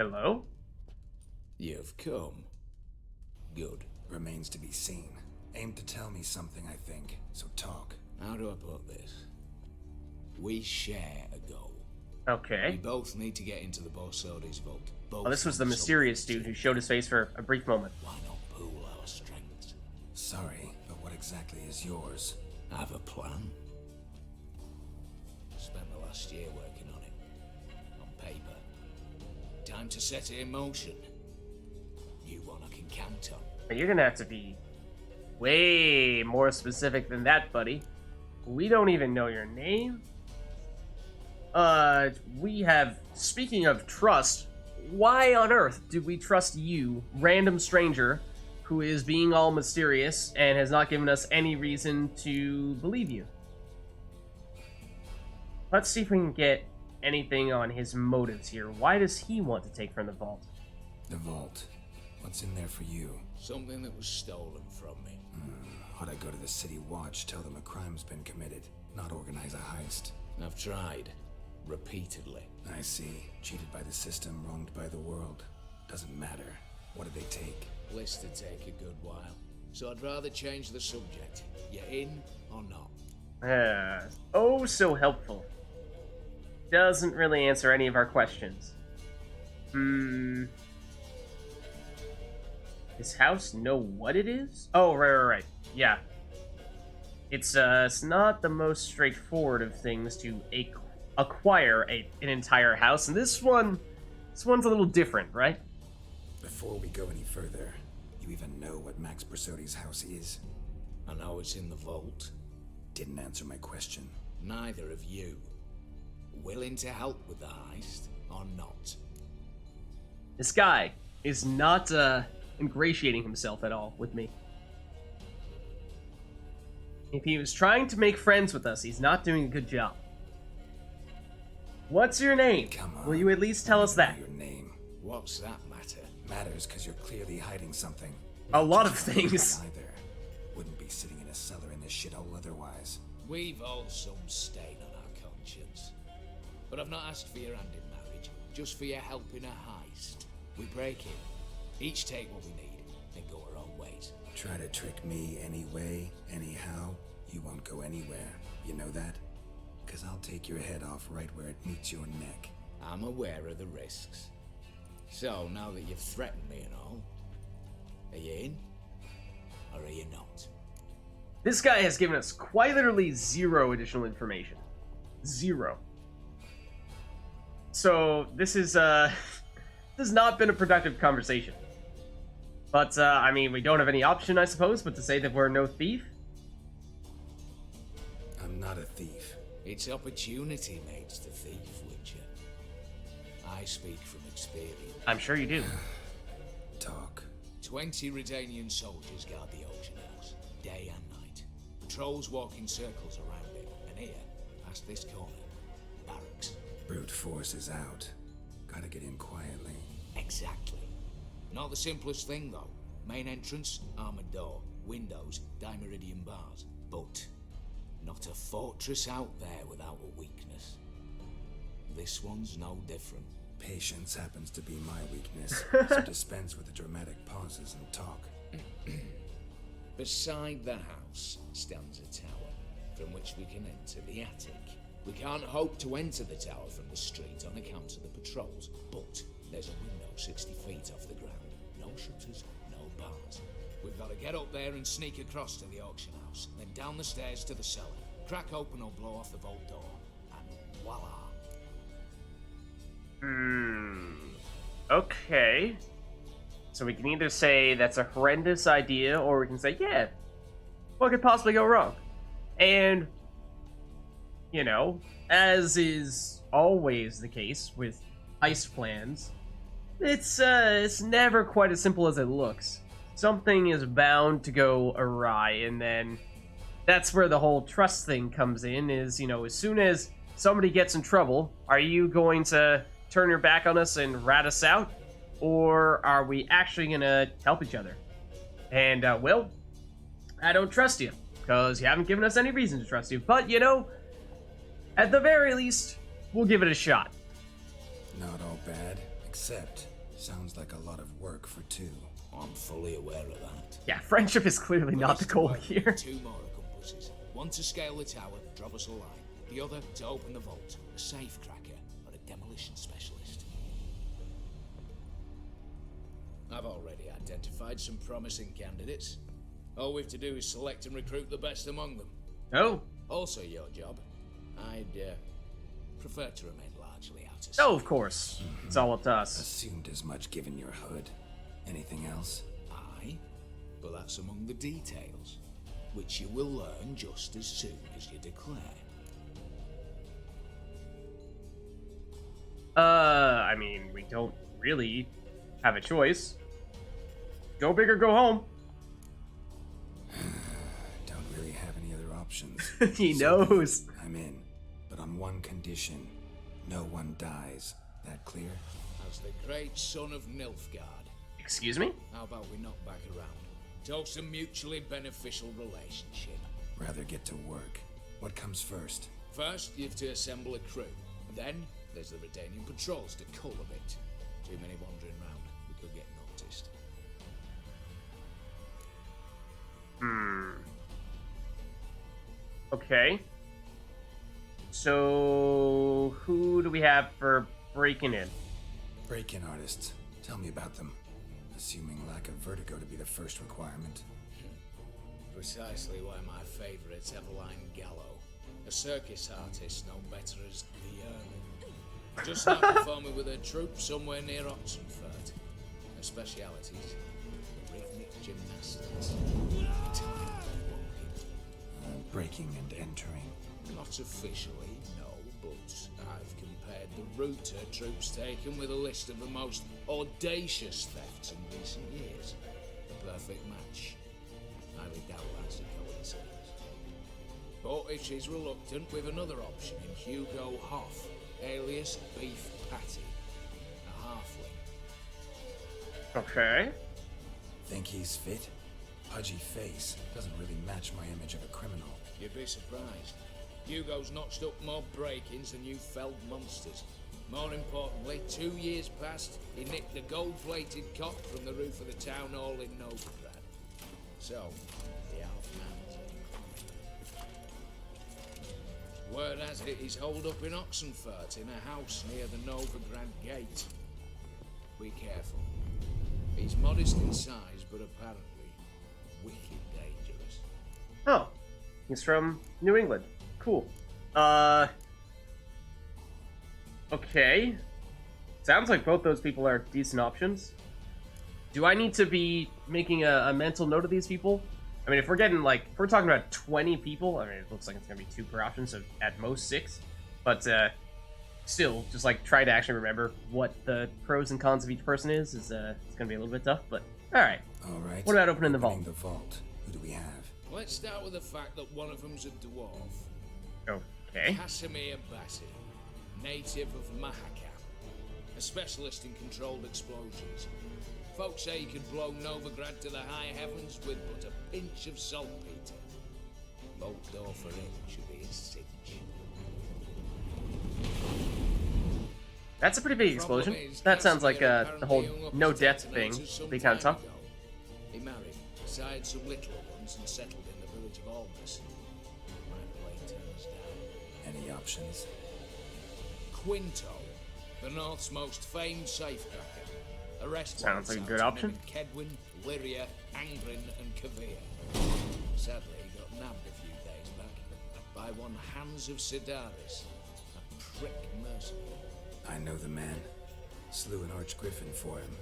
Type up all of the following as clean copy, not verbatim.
Hello? You've come. Good. Remains to be seen. Aim to tell me something, I think. So talk. How do I put this? We share a goal. We Okay. both need to get into the Borsodi's vault. Well, this was the mysterious dude who showed his face for a brief moment. Why not pool our strengths? Sorry, but what exactly is yours? I have a plan. Spent the last year working on it. On paper. Time to set it in motion. New one I can count on. You're gonna have to be way more specific than that, buddy. We don't even know your name. Speaking of trust, why on earth do we trust you, random stranger, who is being all mysterious and has not given us any reason to believe you? Let's see if we can get anything on his motives here. Why does he want to take from the vault? The vault. What's in there for you? Something that was stolen from me. Ought I go to the city watch, tell them a crime's been committed, not organize a heist? I've tried. Repeatedly. I see. Cheated by the system, wronged by the world. Doesn't matter. What did they take? List to take a good while. So I'd rather change the subject. You in or not? Oh, so helpful. Doesn't really answer any of our questions. His house know what it is? Oh, right. Yeah. It's not the most straightforward of things to acquire an entire house, and this one's a little different, right? Before we go any further, you even know what Max Bersodi's house is? I know it's in the vault. Didn't answer my question. Neither of you. Willing to help with the heist or not? This guy is not ingratiating himself at all with me. If he was trying to make friends with us, he's not doing a good job. What's your name? Come on. Will you at least tell us that? Your name. What's that matter? Matters because you're clearly hiding something. A lot of things. Either. Wouldn't be sitting in a cellar in this shithole otherwise. We've all some stain on our conscience. But I've not asked for your hand in marriage, just for your help in a heist. We break in, each take what we need, then go our own ways. Try to trick me anyway, anyhow, you won't go anywhere. You know that? Because I'll take your head off right where it meets your neck. I'm aware of the risks. So, now that you've threatened me and all, are you in? Or are you not? This guy has given us quite literally zero additional information. Zero. So, this is, this has not been a productive conversation. But, I mean, we don't have any option, I suppose, but to say that we're no thief? I'm not a thief. It's opportunity makes the thief, Witcher. I speak from experience. I'm sure you do. Talk. 20 Redanian soldiers guard the auction house, day and night. Patrols walk in circles around it, and here, past this corner, barracks. Brute force is out. Gotta get in quietly. Exactly. Not the simplest thing, though. Main entrance, armored door, windows, dimeridian bars. But not a fortress out there without a weakness. This one's no different. Patience happens to be my weakness, so dispense with the dramatic pauses and talk. Beside the house stands a tower, from which we can enter the attic. We can't hope to enter the tower from the street on account of the patrols, but there's a window 60 feet off the ground. No shutters, no bars. We've got to get up there and sneak across to the auction house, then down the stairs to the cellar, crack open or blow off the vault door, and voila. Okay. So we can either say that's a horrendous idea, or we can say, yeah, what could possibly go wrong? And, you know, as is always the case with heist plans, it's never quite as simple as it looks. Something is bound to go awry, and then that's where the whole trust thing comes in, is, you know, as soon as somebody gets in trouble, are you going to turn your back on us and rat us out? Or are we actually going to help each other? And, well, I don't trust you, because you haven't given us any reason to trust you. But, you know, at the very least, we'll give it a shot. Not all bad. Except, sounds like a lot of work for two. I'm fully aware of that. Yeah, friendship is clearly not the goal here. Two more accomplices. One to scale the tower, drop us a line. The other to open the vault. A SAFECRACKER or a demolition specialist. I've already identified some promising candidates. All we've to do is select and recruit the best among them. Oh. Also your job. I'd prefer to remain largely out of sight. Oh, of course. It's all up to us. Assumed as much given your hood. Anything else? Aye, but that's among the details, which you will learn just as soon as you declare. I mean, we don't really have a choice. Go big or go home. Don't really have any other options. He knows. I'm in, but on one condition. No one dies. That clear? As the great son of Nilfgaard, Excuse me? how about we knock back around? Toast a mutually beneficial relationship. Rather get to work. What comes first? First, you have to assemble a crew. Then, there's the Redanian patrols to cull a bit. Too many wandering round. We could get noticed. Okay. So, who do we have for breaking in? Break-in artists. Tell me about them. Assuming lack of vertigo to be the first requirement. Precisely why my favourite's Eveline Gallo, a circus artist known better as the Ermine. Just now performing with her troupe somewhere near Oxenford. Her specialities, rhythmic gymnastics, time walking. Breaking and entering. Not officially, no, but I've compared the route her troops taken with a list of the most audacious thefts in recent years. A perfect match. Highly doubt that's a coincidence. But if she's reluctant, with another option in Hugo Hoff, alias Beef Patty, a halfling. Okay. Think he's fit? Pudgy face doesn't really match my image of a criminal. You'd be surprised. Hugo's notched up more break-ins than you felled monsters. More importantly, 2 years past, he nicked the gold-plated cock from the roof of the town hall in Novigrad. So, the half-man. Word has it he's holed up in Oxenfurt in a house near the Novigrad gate. Be careful. He's modest in size, but apparently wicked dangerous. Oh. He's from New England. Cool. Okay. Sounds like both those people are decent options. Do I need to be making a mental note of these people? I mean, if we're getting, like, if we're talking about 20 people, I mean, it looks like it's going to be 2 per option, so at most 6. But, still, just, like, try to actually remember what the pros and cons of each person is it's going to be a little bit tough, but, alright. Alright. What about opening the vault? The vault. Who do we have? Let's start with the fact that one of them's a dwarf. Okay. Casimir Bassi, native of Mahakam, a specialist in controlled explosions. Folks say he could blow Novigrad to the high heavens with but a pinch of saltpeter. Bolt door for him should be his cinch. That's a pretty big explosion. That sounds like the whole no-death thing. Be kind of tough. He married, sired some little ones, and settled in the village of Almas. My plane turns down. Any options? Quinto, the North's most famed safecracker. Arrest Sounds like a good warrants out option. to men in Kedwin, Lyria, Angrin, and Kavir. Sadly, he got nabbed a few days back by one Hans of Sidaris, a prick mercenary. I know the man. Slew an archgriffin for him.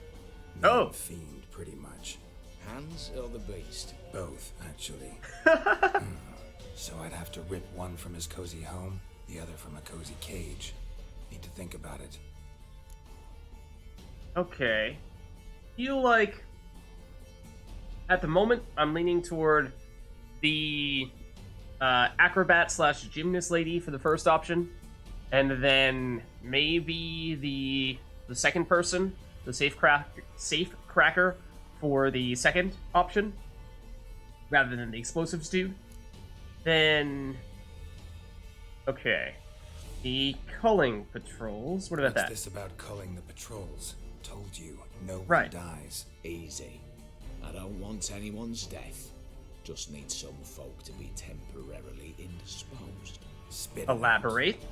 Oh. Named Fiend, pretty much. Hans or the beast? Both, actually. So I'd have to rip one from his cozy home, the other from a cozy cage. Need to think about it. Okay. Feel like at the moment I'm leaning toward the acrobat slash gymnast lady for the first option, and then maybe the second person, the SAFECRACKER for the second option, rather than the explosives dude. Then okay. The culling patrols. What about What's that? this about culling the patrols? Told you, no one Right. dies. Easy. I don't want anyone's death. Just need some folk to be temporarily indisposed. Spit it out. Elaborate.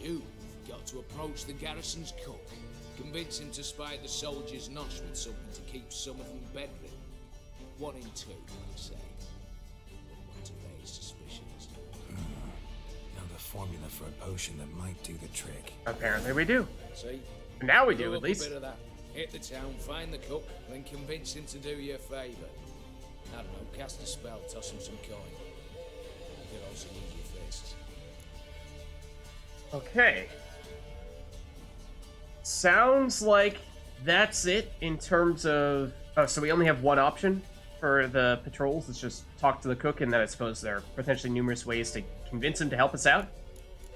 You've got to approach the garrison's cook. Convince him to spite the soldiers' nosh with something to keep some of them bedridden. 1 in 2, I say. Wouldn't want to raise suspicions. Now the formula for a potion that might do the trick. Apparently we do. See? Now we Throw do, at up least. A bit of that. Hit the town, find the cook, then convince him to do you a favour. I don't know, cast a spell, toss him some coin. You could also use your fists. Okay. Sounds like that's it in terms of... Oh, so we only have one option for the patrols. It's just talk to the cook, and then I suppose there are potentially numerous ways to convince him to help us out.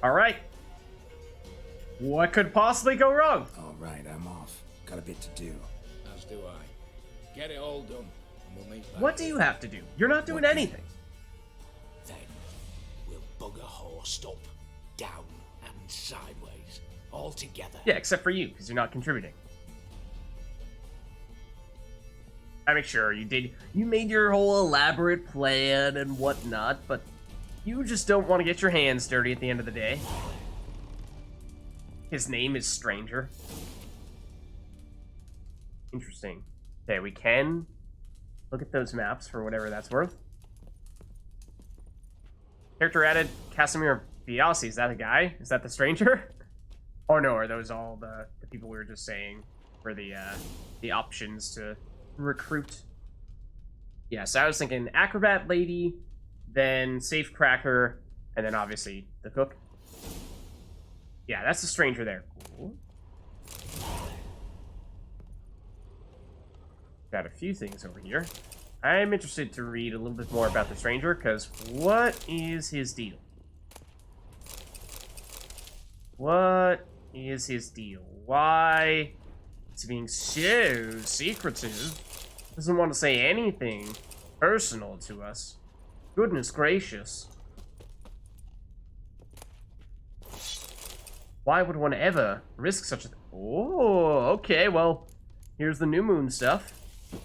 Alright. What could possibly go wrong? Alright, I'm off. Got a bit to do. As do I. Get it all done, and we'll meet back. What do you have to do? You're not doing What anything. Then we'll bugger horse up, down, and sideways, all together. Yeah, except for you, because you're not contributing. I make sure you did. You made your whole elaborate plan and whatnot, but you just don't want to get your hands dirty at the end of the day. His name is Stranger. Interesting. Okay, we can look at those maps for whatever that's worth. Character added, Casimir Biasi. Is that a guy? Is that the Stranger? Oh no, are those all the people we were just saying for the options to recruit? Yeah, so I was thinking Acrobat Lady, then Safecracker, and then obviously the cook. Yeah, that's the Stranger there. Cool. Got a few things over here. I'm interested to read a little bit more about the Stranger, because what is his deal? What is his deal? Why is he being so secretive? Doesn't want to say anything personal to us. Goodness gracious. Why would one ever risk such a thing? Oh, okay, well, here's the new moon stuff.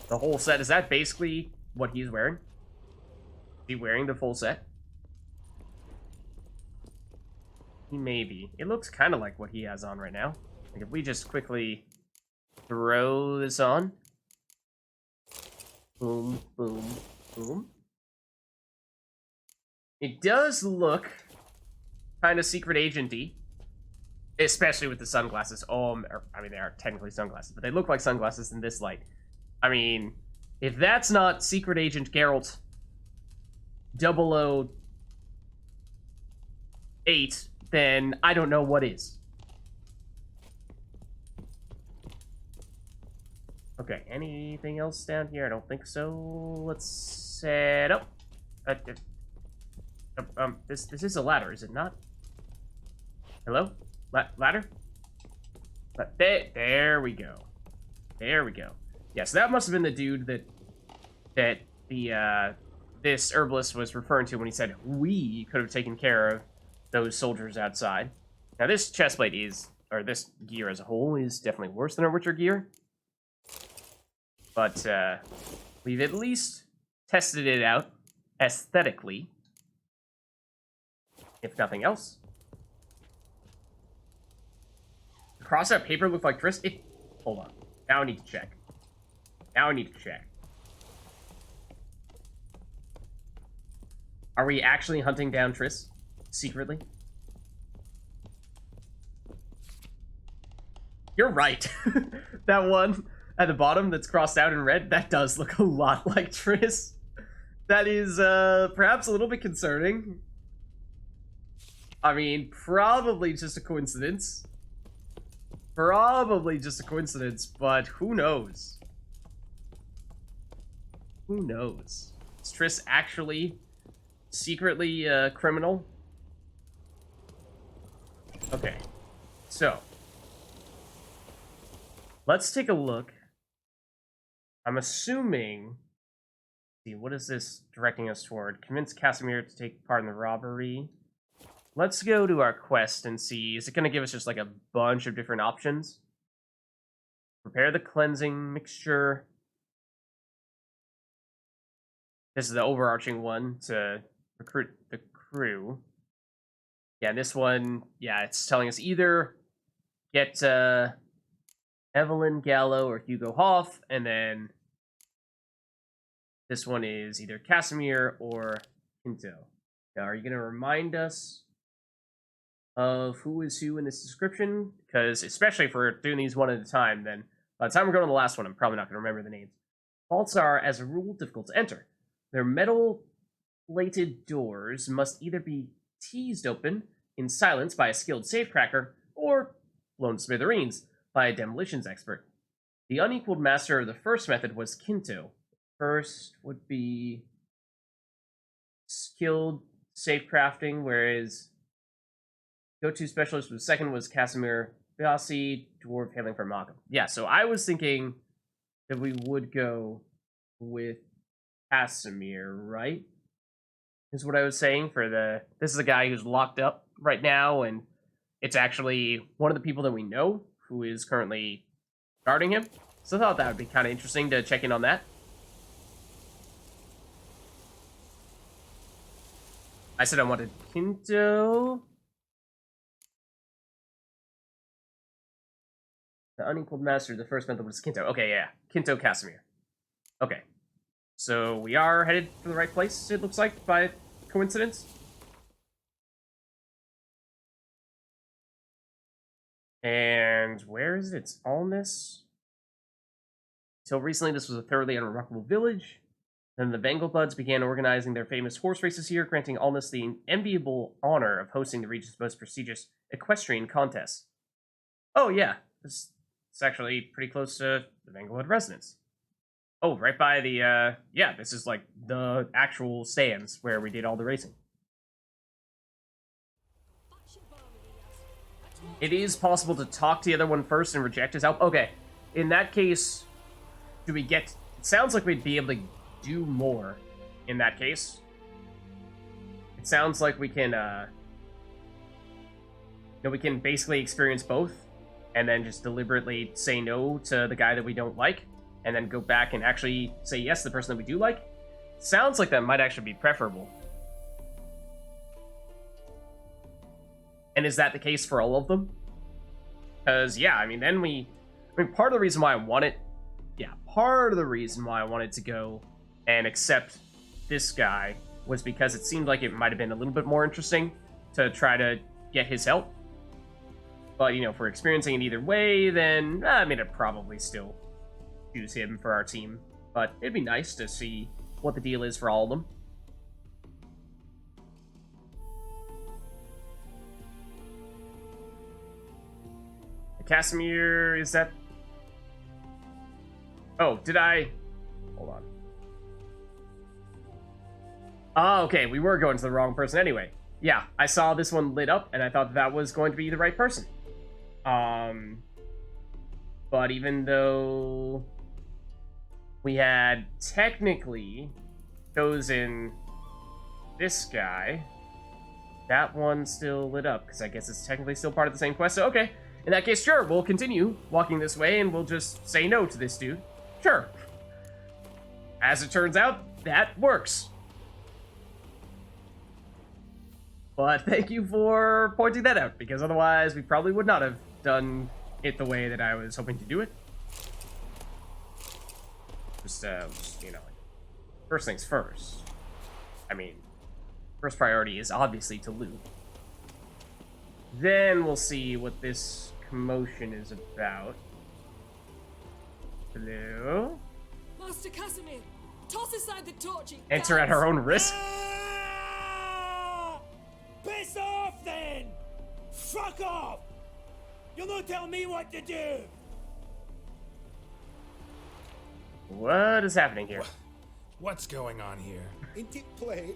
The whole set. Is that basically what he's wearing? Is he wearing the full set? He may be. It looks kind of like what he has on right now. Like if we just quickly throw this on. Boom, boom, boom. It does look kind of secret agent-y. Especially with the sunglasses. I mean, they aren't technically sunglasses, but they look like sunglasses in this light. I mean, if that's not Secret Agent Geralt 008, then I don't know what is. Okay, anything else down here? I don't think so. Let's set up. This is a ladder, is it not? Hello? Ladder? There we go. There we go. Yeah, so that must have been the dude that this herbalist was referring to when he said we could have taken care of those soldiers outside. Now this chestplate is, or this gear as a whole is definitely worse than our Witcher gear. But we've at least tested it out aesthetically, if nothing else. The crossed-out paper looked like Triss. Hold on. Now I need to check. Are we actually hunting down Triss? Secretly? You're right. That one at the bottom that's crossed out in red, that does look a lot like Triss. That is, perhaps a little bit concerning. I mean, probably just a coincidence. But who knows? Who knows? Is Triss actually secretly a criminal? Okay, so let's take a look. I'm assuming. See, what is this directing us toward? Convince Casimir to take part in the robbery. let's go to our quest and see. Is it going to give us just like a bunch of different options? Prepare the cleansing mixture. This is the overarching one to recruit the crew. Yeah, this one, yeah, it's telling us either get Evelyn Gallo or Hugo Hoff, and then this one is either Casimir or Pinto. Now, are you going to remind us of who is who in this description? Because especially if we're doing these one at a time, then by the time we're going to the last one, I'm probably not going to remember the names. Vaults are, as a rule, difficult to enter. Their metal-plated doors must either be teased open in silence by a skilled safecracker or blown to smithereens by a demolitions expert. The unequaled master of the first method was Quinto. First would be skilled safecrafting, whereas go-to specialist was second was Casimir Biasi, dwarf hailing from Malcolm. Yeah, so I was thinking that we would go with Casimir, right? Is what I was saying for the... This is a guy who's locked up right now, and it's actually one of the people that we know who is currently guarding him. So I thought that would be kind of interesting to check in on that. I said I wanted Quinto. The unequaled master, the first method was Quinto. Okay, yeah. Quinto Casimir. Okay. So we are headed for the right place, it looks like, by coincidence. And where is it? It's Alness. Until recently, this was a thoroughly unremarkable village. Then the Vengelbuds began organizing their famous horse races here, granting Alness the enviable honor of hosting the region's most prestigious equestrian contest. Oh, yeah. It's actually pretty close to the Vengelbud residence. Oh, right by the, yeah, this is like the actual stands where we did all the racing. It is possible to talk to the other one first and reject his help. Okay, in that case, do we get... It sounds like we'd be able to do more in that case. It sounds like we can, we can basically experience both and then just deliberately say no to the guy that we don't like and then go back and actually say yes to the person that we do like. Sounds like that might actually be preferable. And is that the case for all of them? Because, yeah, I mean, part of the reason why I wanted... Yeah, part of the reason why I wanted to go and accept this guy was because it seemed like it might have been a little bit more interesting to try to get his help. But, you know, if we're experiencing it either way, then, I mean, I'd probably still choose him for our team. But it'd be nice to see what the deal is for all of them. Casimir, is that... Oh, did I... Hold on. Oh, okay, we were going to the wrong person anyway. Yeah, I saw this one lit up, and I thought that was going to be the right person. But even though we had technically chosen this guy, that one still lit up, because I guess it's technically still part of the same quest, so okay. In that case, sure, we'll continue walking this way, and we'll just say no to this dude. Sure. As it turns out, that works. But thank you for pointing that out, because otherwise we probably would not have done it the way that I was hoping to do it. Just you know, first things first. I mean, first priority is obviously to loot. Then we'll see what this commotion is about. Hello? Master Casimir, toss aside the torch. Enter at her own risk? Ah! Piss off then! Fuck off! You'll not tell me what to do! What is happening here? What's going on here? Ain't it play?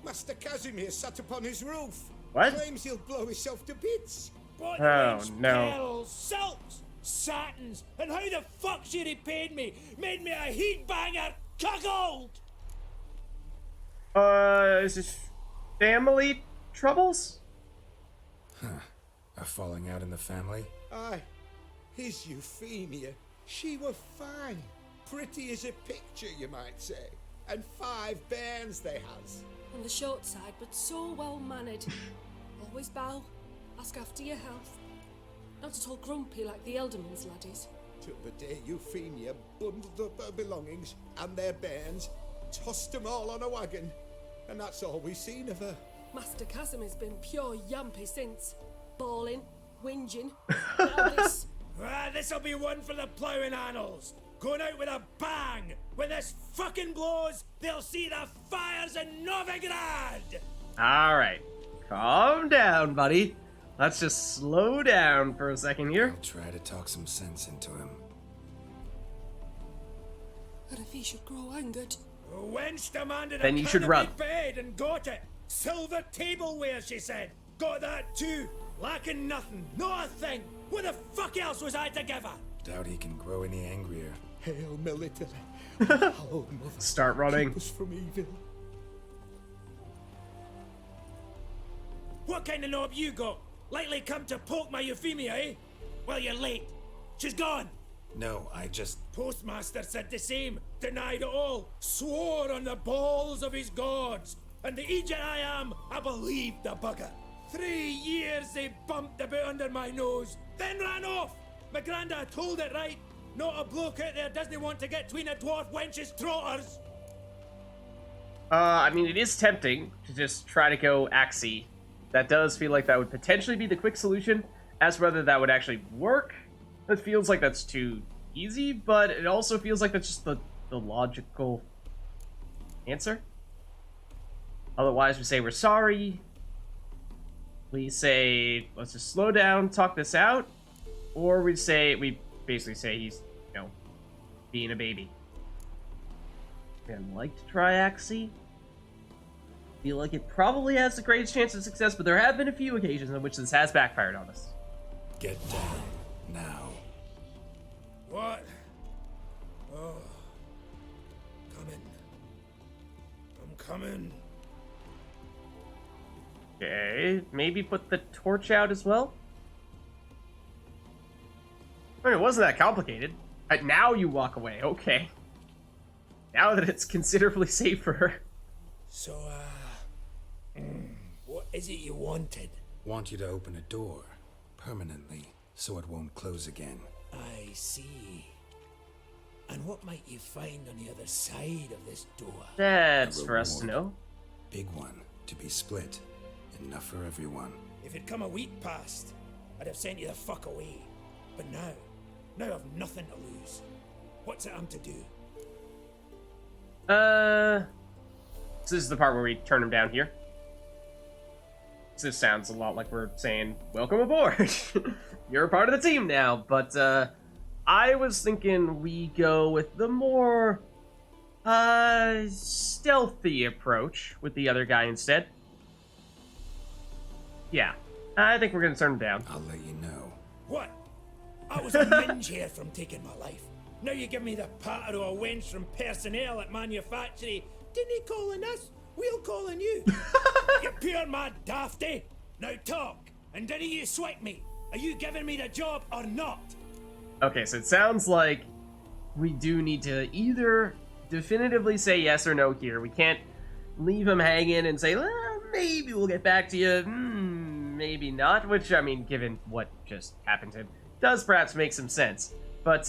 Master Casimir sat upon his roof. What? Claims he'll blow himself to bits. Oh, no. Pearls, silks, satins, and how the fuck should he paid me? Made me a heat banger, cuckold! Is this family troubles? A falling out in the family? Aye, his Euphemia, she were fine. Pretty as a picture, you might say. And 5 bairns they has. On the short side, but so well mannered. Always bow, ask after your health. Not at all grumpy like the Elderman's laddies. Took the day Euphemia bundled up her belongings and their bairns, tossed 'em all on a wagon, and that's all we seen of her. Master Casimir's been pure yampy since. Bawling, whinging. Now this. This'll be one for the ploughing annals. Going out with a bang. When this fucking blows, they'll see the fires in Novigrad. All right, calm down, buddy. Let's just slow down for a second here. I'll try to talk some sense into him. And if he should grow angered. Wench demanded Then a you should canopy run. bed and got it. Silver tableware, she said. Got that too. Lacking nothing. Not a thing. What the fuck else was I to give her? Doubt he can grow any angrier. Hail military, hallowed mother, Start running. keep us from evil. What kind of knob you got? Likely come to poke my Euphemia, eh? Well, you're late. She's gone. No, I just... Postmaster said the same. Denied it all. Swore on the balls of his gods. And the Egypt I am, I believed the bugger. 3 years they bumped a bit under my nose, then ran off. My granda told it right. Not a bloke out there doesn't want to get between a dwarf wench's trotters. I mean, it is tempting to just try to go Axie. That does feel like that would potentially be the quick solution. As for whether that would actually work, it feels like that's too easy, but it also feels like that's just the logical answer. Otherwise, we say we're sorry. We say, let's just slow down, talk this out. Or we basically say he's, being a baby. I'd like to try Axie. Feel like it probably has the greatest chance of success, but there have been a few occasions in which this has backfired on us. Get down, now. What? Oh. Coming. I'm coming. Okay, maybe put the torch out as well? I mean, it wasn't that complicated. Now you walk away, okay. Now that it's considerably safer. So, what is it you wanted? Want you to open a door, permanently, so it won't close again. I see. And what might you find on the other side of this door? That's A for us to reward. know. Big one, to be split. Enough for everyone. If it'd come a week past, I'd have sent you the fuck away. But now I've nothing to lose. What's it I'm to do? So this is the part where we turn him down here. This sounds a lot like we're saying, welcome aboard. You're a part of the team now. But I was thinking we go with the more stealthy approach with the other guy instead. Yeah, I think we're gonna turn him down. I'll let you know. What? I was a minge here from taking my life. Now you give me the patter of a wench from personnel at manufactory. Didn't he calling us? We'll calling you. You pure mad dafty. Now talk. And didn't you swipe me? Are you giving me the job or not? Okay, so it sounds like we do need to either definitively say yes or no here. We can't leave him hanging and say, well, maybe we'll get back to you. Maybe not, which, I mean, given what just happened to him, does perhaps make some sense. But,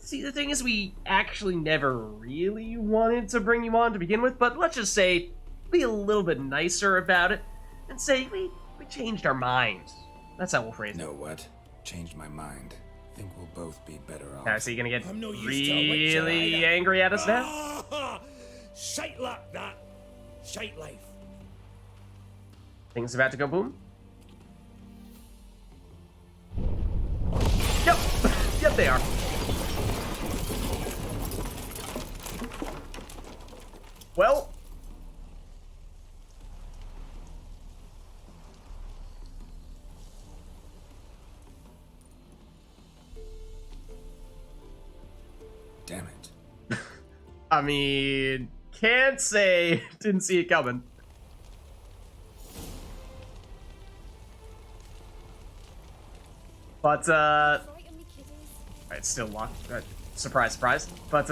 see, the thing is, we actually never really wanted to bring you on to begin with, but let's just say, be a little bit nicer about it, and say we changed our minds. That's how we'll phrase it. Know what? Changed my mind. Think we'll both be better off. Now, so you're gonna get I'm no use to a witcher really either. angry at us now? Ah, shite luck, that. Shite life. Things about to go boom? Yep! Yep, they are. Well... Damn it. I mean, can't say didn't see it coming. But, Right on me, kiddies. it's still locked. Surprise, surprise. But,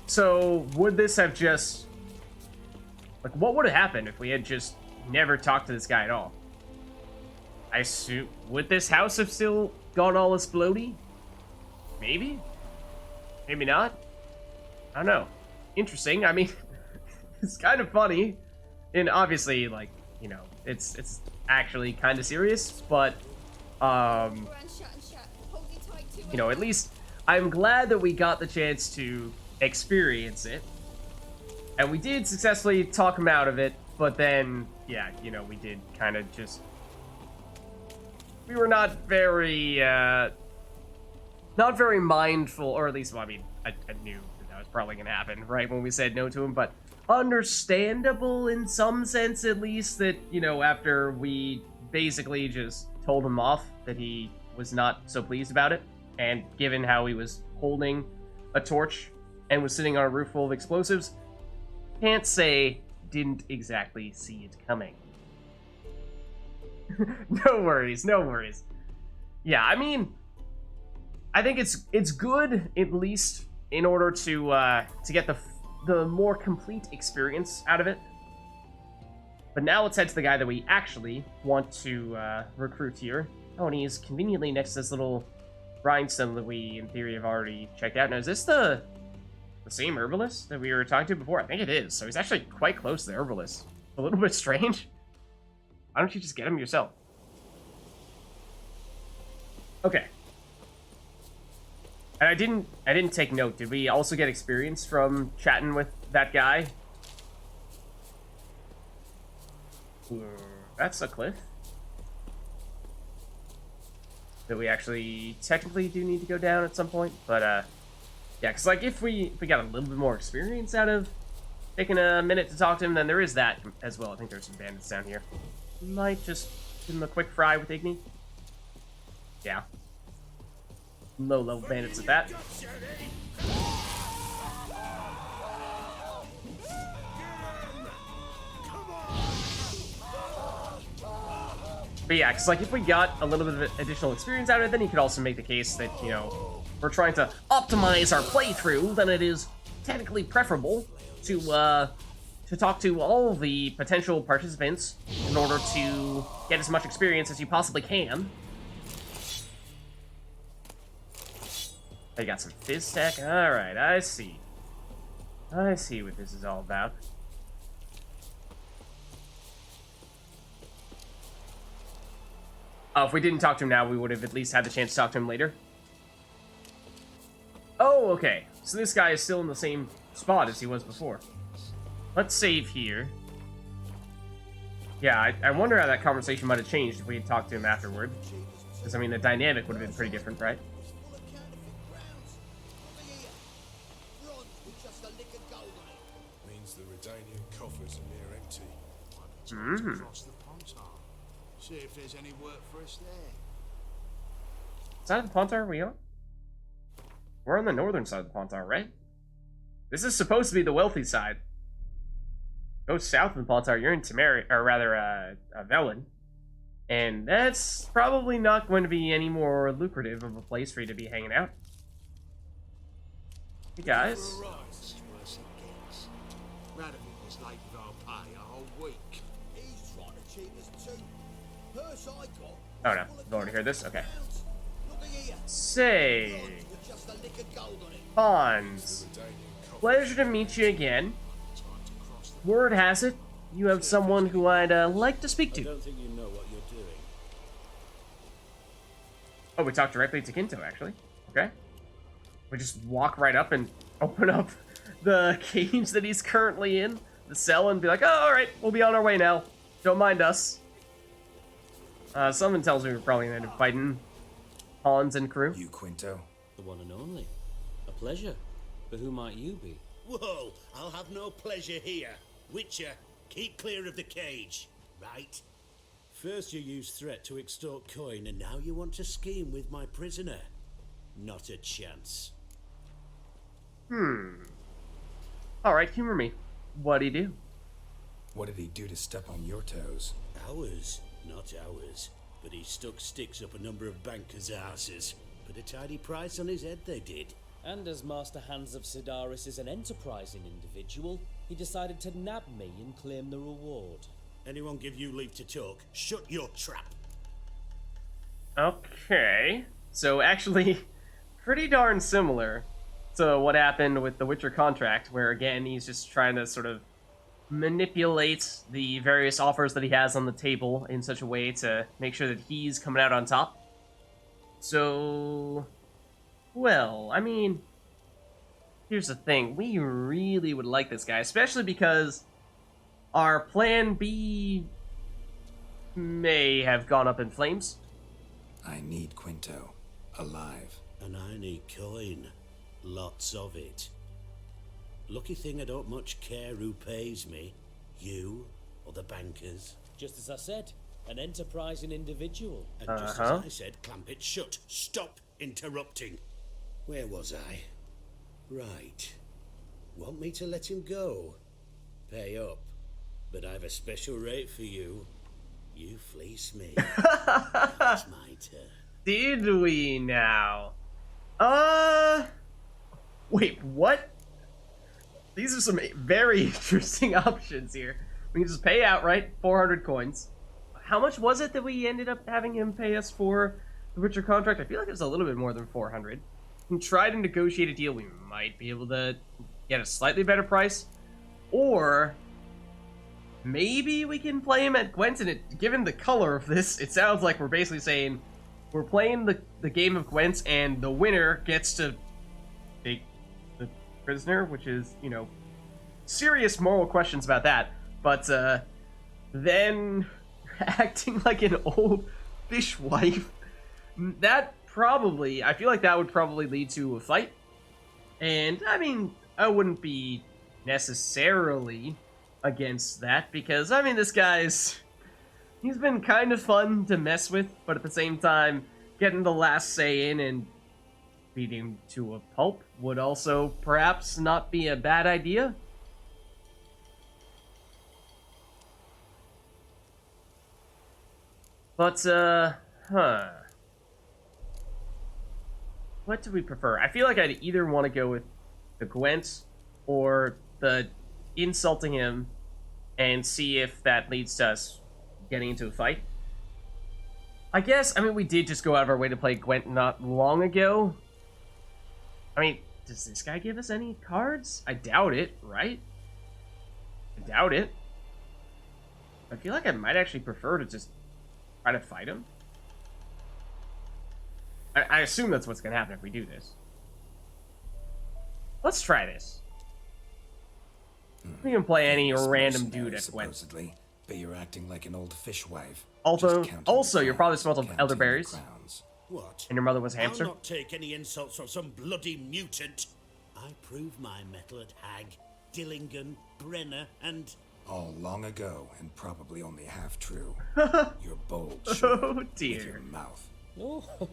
so would this have just, like, what would have happened if we had just never talked to this guy at all? I assume, would this house have still gone all explodey? Maybe? Maybe not? I don't know. Interesting. I mean, it's kind of funny. And obviously, like, you know, it's actually kind of serious, but, you know, at least I'm glad that we got the chance to experience it. And we did successfully talk him out of it, but then, yeah, you know, we did kind of just... We were not very mindful, or at least, well, I mean, I knew that was probably going to happen, right, when we said no to him, but understandable in some sense, at least, that, you know, after we basically just told him off, that he was not so pleased about it, and given how he was holding a torch and was sitting on a roof full of explosives, can't say didn't exactly see it coming. No worries, no worries. Yeah, I mean, I think it's good, at least, in order to get the more complete experience out of it. But now let's head to the guy that we actually want to recruit here. Oh, and he's conveniently next to this little rhinestone that we, in theory, have already checked out. Now, is this the same herbalist that we were talking to before? I think it is. So he's actually quite close to the herbalist. A little bit strange. Why don't you just get him yourself? Okay. And I didn't take note. Did we also get experience from chatting with that guy? That's a cliff. That we actually technically do need to go down at some point, but yeah, because like if we got a little bit more experience out of taking a minute to talk to him, then there is that as well. I think there's some bandits down here. Might just give him a quick fry with Igni. Yeah. Low-level bandits at that. But yeah, because like if we got a little bit of additional experience out of it, then you could also make the case that, you know, we're trying to optimize our playthrough, then it is technically preferable to talk to all the potential participants in order to get as much experience as you possibly can. I got some fizz tech. Alright, I see. I see what this is all about. If we didn't talk to him now, we would have at least had the chance to talk to him later. Oh, okay. So this guy is still in the same spot as he was before. Let's save here. Yeah, I wonder how that conversation might have changed if we had talked to him afterward. Because, I mean, the dynamic would have been pretty different, right? Means the Redanian coffers are near empty. Across the Pontar. See if there's any work for us there. Side of the Pontar we on? We're on the northern side of the Pontar, right? This is supposed to be the wealthy side. Go south of the Pontar, you're in Temeri, or rather, Velen. And that's probably not going to be any more lucrative of a place for you to be hanging out. Hey guys. It's worse it gets. Radovid was late with our pay a whole week. He's trying to cheat us too. Purse I got. Oh no, you've already heard this? Okay. Look at here. Say, With just a lick of gold on it. Bonds. Pleasure to meet you again. Word has it, you have someone who I'd like to speak to. I don't think you know what you're doing. Oh, we talked directly to Kinto, actually. Okay. We just walk right up and open up the cage that he's currently in, the cell, and be like, oh, alright, we'll be on our way now. Don't mind us. Someone tells me we're probably going to end up fighting Hans and crew. You, Quinto? The one and only. A pleasure. But who might you be? Whoa, I'll have no pleasure here. Witcher, keep clear of the cage, right? First you used threat to extort coin, and now you want to scheme with my prisoner. Not a chance. Alright, humor me. What'd he do? What did he do to step on your toes? Ours, not ours. but he stuck sticks up a number of bankers' asses. Put a tidy price on his head, they did. And as Master Hans of Sedaris is an enterprising individual, he decided to nab me and claim the reward. Anyone give you leave to talk? Shut your trap. Okay. So actually, pretty darn similar to what happened with the Witcher contract, where again, he's just trying to sort of manipulate the various offers that he has on the table in such a way to make sure that he's coming out on top. So, well, I mean, here's the thing. We really would like this guy, especially because our plan B may have gone up in flames. I need Quinto alive. And I need coin. Lots of it. Lucky thing I don't much care who pays me. You or the bankers. Just as I said, an enterprising individual. And just as I said, clamp it shut. Stop interrupting. Where was I? Right. Want me to let him go? Pay up. But I've a special rate for you. You fleece me. It's my turn. Did we now? Wait, what? These are some very interesting options here. We can just pay outright 400 coins. How much was it that we ended up having him pay us for the Witcher contract? I feel like it was a little bit more than 400. We can try to negotiate a deal. We might be able to get a slightly better price. Or maybe we can play him at Gwent, and given the color of this, it sounds like we're basically saying we're playing the game of Gwent, and the winner gets to take the prisoner, which is, you know, serious moral questions about that. But then acting like an old fishwife, that probably, I feel like that would probably lead to a fight. And, I mean, I wouldn't be necessarily against that, because, I mean, this guy's, he's been kind of fun to mess with, but at the same time, getting the last say in and beating to a pulp would also perhaps not be a bad idea. But, what do we prefer? I feel like I'd either want to go with the Gwent or the insulting him and see if that leads to us getting into a fight. I guess, I mean, we did just go out of our way to play Gwent not long ago. I mean, does this guy give us any cards? I doubt it, right? I doubt it. I feel like I might actually prefer to just try to fight him. I assume that's what's going to happen if we do this. Let's try this. We can play any random dude at Gwent. Supposedly, but you're acting like an old fishwife. Also, your father smelled of elderberries. What? And your mother was a hamster? I'll not take any insults from some bloody mutant. I prove my mettle at Hag, Dillingen, Brenner, and... All long ago, and probably only half true. You're bold. Oh, dear. With your mouth. Oh,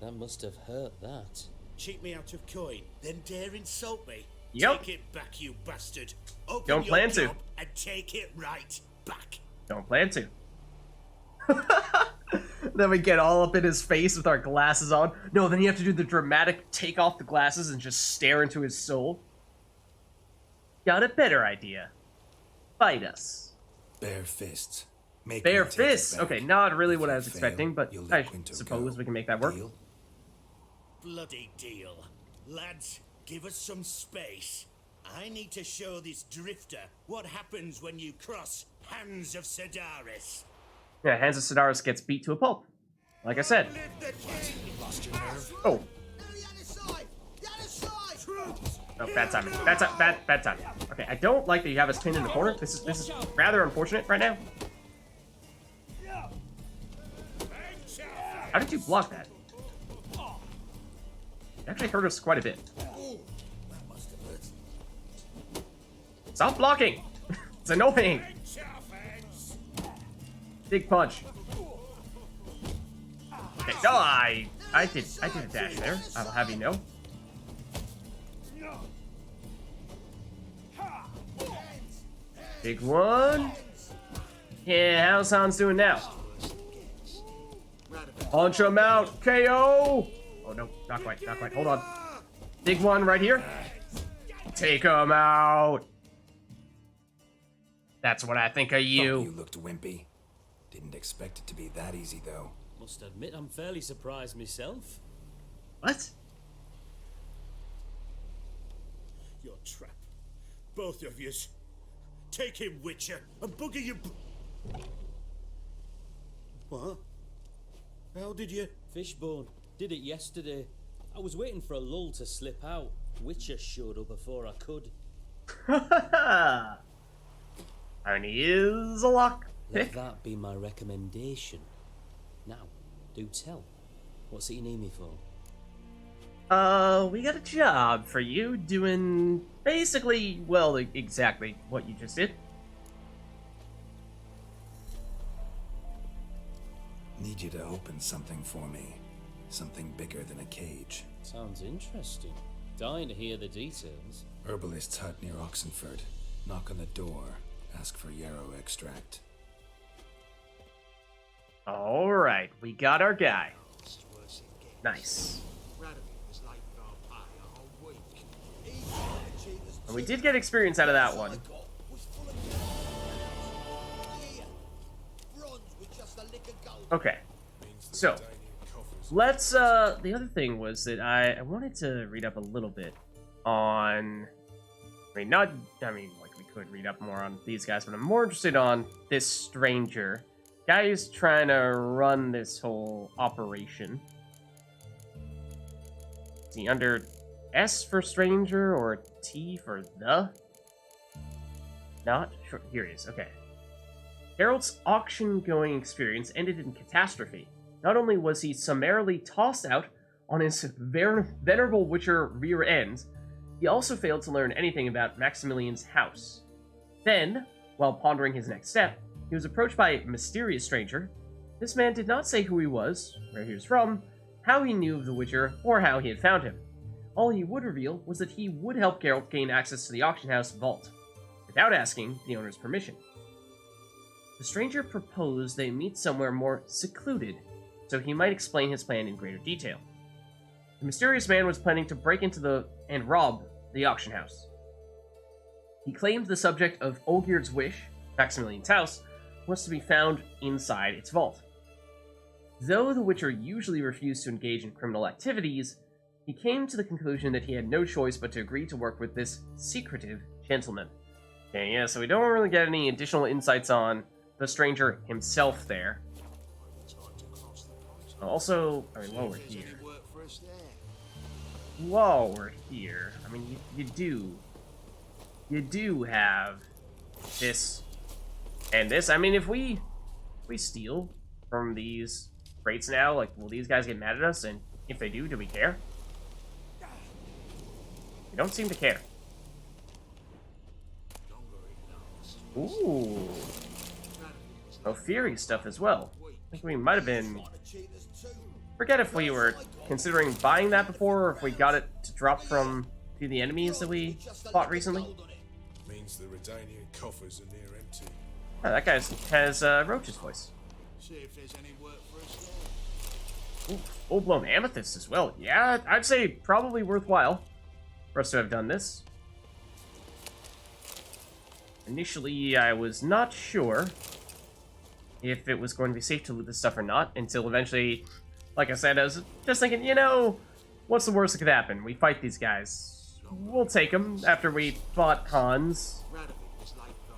that must have hurt that. Cheat me out of coin, then dare insult me. Yep. Take it back, you bastard. Open Don't plan to. And take it right back. Don't plan to. Then we get all up in his face with our glasses on. No, then you have to do the dramatic take off the glasses and just stare into his soul. Got a better idea. Fight us. Bare fists. Bare fists. Okay, not really what I was expecting, but I suppose we can make that work. Deal? Bloody deal. Lads, give us some space. I need to show this drifter what happens when you cross Hans of Sedaris. Yeah, Hans of Sedaris gets beat to a pulp. Like I said. Lost your nerve? Oh. Oh, bad timing. Bad timing. Okay, I don't like that you have us pinned in the corner. This is rather unfortunate right now. How did you block that? It actually hurt us quite a bit. Stop blocking! It's annoying! Big punch. Okay, no, I did a dash there. I'll have you know. Big one. Yeah, how's Hans doing now? Punch him out. KO. Oh, no. Not quite. Not quite. Hold on. Big one right here. Take him out. That's what I think of you. You looked wimpy. Didn't expect it to be that easy, though. Must admit, I'm fairly surprised myself. What? Your trap. Both of yous. Take him, Witcher, and bugger you. What? How did you? Fishbone. Did it yesterday. I was waiting for a lull to slip out. Witcher showed up before I could. Irony is a lock. Let that be my recommendation. Now, do tell. What's it you need me for? We got a job for you doing basically, well, exactly what you just did. Need you to open something for me. Something bigger than a cage. Sounds interesting. Dying to hear the details. Herbalist's hut near Oxenford. Knock on the door. Ask for yarrow extract. Alright, we got our guy. Nice. And we did get experience out of that one. Okay. So, let's, the other thing was that I wanted to read up a little bit on, like, we could read up more on these guys, but I'm more interested on this stranger. Guy who's trying to run this whole operation. Is he under S for stranger or T for the? Not sure. Here he is. Okay. Geralt's auction-going experience ended in catastrophe. Not only was he summarily tossed out on his venerable Witcher rear end, he also failed to learn anything about Maximilian's house. Then, while pondering his next step, he was approached by a mysterious stranger. This man did not say who he was, where he was from, how he knew of the Witcher, or how he had found him. All he would reveal was that he would help Geralt gain access to the auction house vault, without asking the owner's permission. The stranger proposed they meet somewhere more secluded, so he might explain his plan in greater detail. The mysterious man was planning to break into and rob the auction house. He claimed the subject of Olgierd's wish, Maximilian's house, was to be found inside its vault. Though the Witcher usually refused to engage in criminal activities, he came to the conclusion that he had no choice but to agree to work with this secretive gentleman. Okay, yeah, so we don't really get any additional insights on the stranger himself there. Also, I mean, while we're here, I mean, you do have this and this. I mean, if we steal from these crates now, like, will these guys get mad at us? And if they do we care? We don't seem to care. Ooh. Oh, Fury stuff as well. I think we might have been... Forget if we were considering buying that before, or if we got it to drop from to the enemies that we fought recently. Means the Redanian coffers are near empty. Oh, that guy has Roach's voice. See if there's any work for us Ooh, there. full-blown amethyst as well. Yeah, I'd say probably worthwhile for us to have done this. Initially, I was not sure if it was going to be safe to loot this stuff or not, until eventually, like I said, I was just thinking, you know, what's the worst that could happen? We fight these guys. We'll take them after we fought Hans.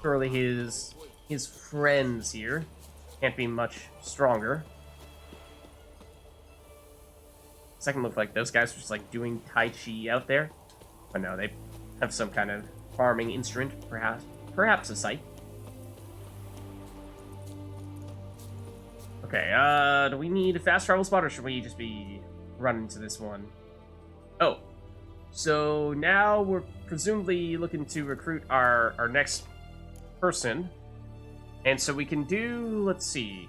Surely his friends here can't be much stronger. Second looked like those guys were just like doing Tai Chi out there. But no, they have some kind of farming instrument, perhaps a scythe. Okay, do we need a fast travel spot, or should we just be running to this one? Oh, so now we're presumably looking to recruit our next person. And so we can do, let's see,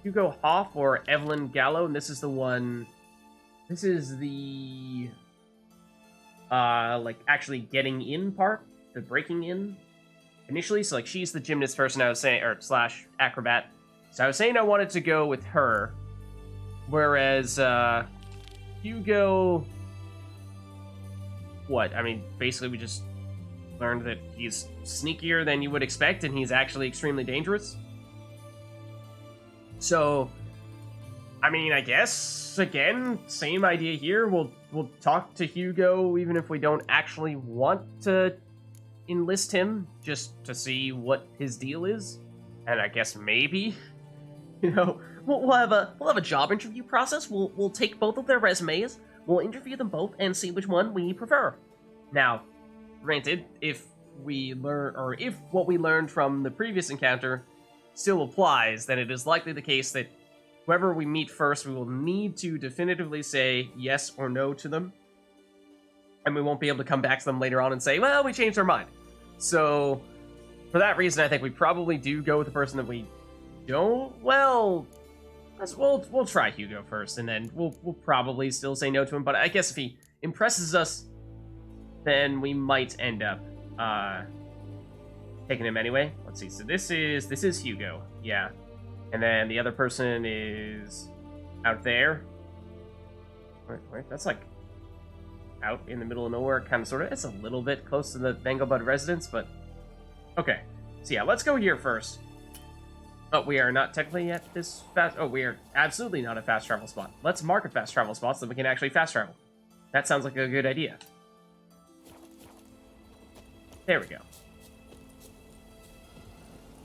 Hugo Hoff or Evelyn Gallo, and this is the one, this is the, like, actually getting in part, the breaking in initially. So, like, she's the gymnast person I was saying, or slash acrobat. So I was saying I wanted to go with her. Whereas, Hugo... What? I mean, basically we just learned that he's sneakier than you would expect, and he's actually extremely dangerous. So, I mean, I guess, again, same idea here. We'll talk to Hugo even if we don't actually want to enlist him, just to see what his deal is. And I guess maybe, you know, we'll have a job interview process. We'll take both of their resumes, we'll interview them both, and see which one we prefer. Now, granted, if what we learned from the previous encounter still applies, then it is likely the case that whoever we meet first, we will need to definitively say yes or no to them. And we won't be able to come back to them later on and say, well, we changed our mind. So, for that reason, I think we probably do go with the person that we don't. Well, we'll try Hugo first, and then we'll probably still say no to him. But I guess if he impresses us, then we might end up taking him anyway. Let's see. So this is Hugo, yeah, and then the other person is out there. Wait, that's like out in the middle of nowhere, kind of, sort of. It's a little bit close to the Vengelbud residence, but okay. So yeah, let's go here first. Oh, we are not technically at this fast... Oh, we are absolutely not a fast travel spot. Let's mark a fast travel spot so that we can actually fast travel. That sounds like a good idea. There we go.